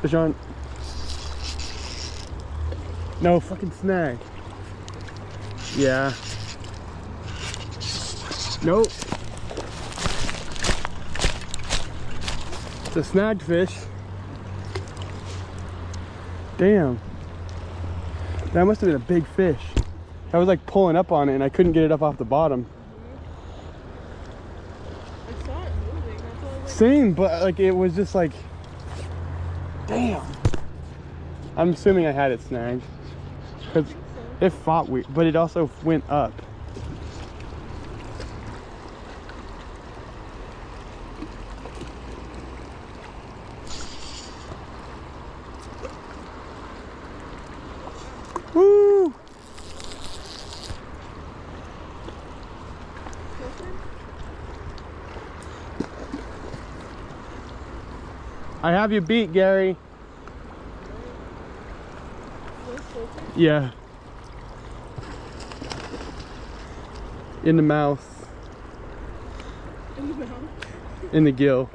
Fish on. No, fucking snag. Yeah. Nope. It's a snagged fish. Damn. That must have been a big fish. I was like pulling up on it and I couldn't get it up off the bottom. I saw it moving. That's why I was like, Same, but like it was just like, damn. I'm assuming I had it snagged. Cause it fought weird, but it also went up. Woo! I have you beat, Gary. Yeah. In the mouth. in the mouth. In the gill.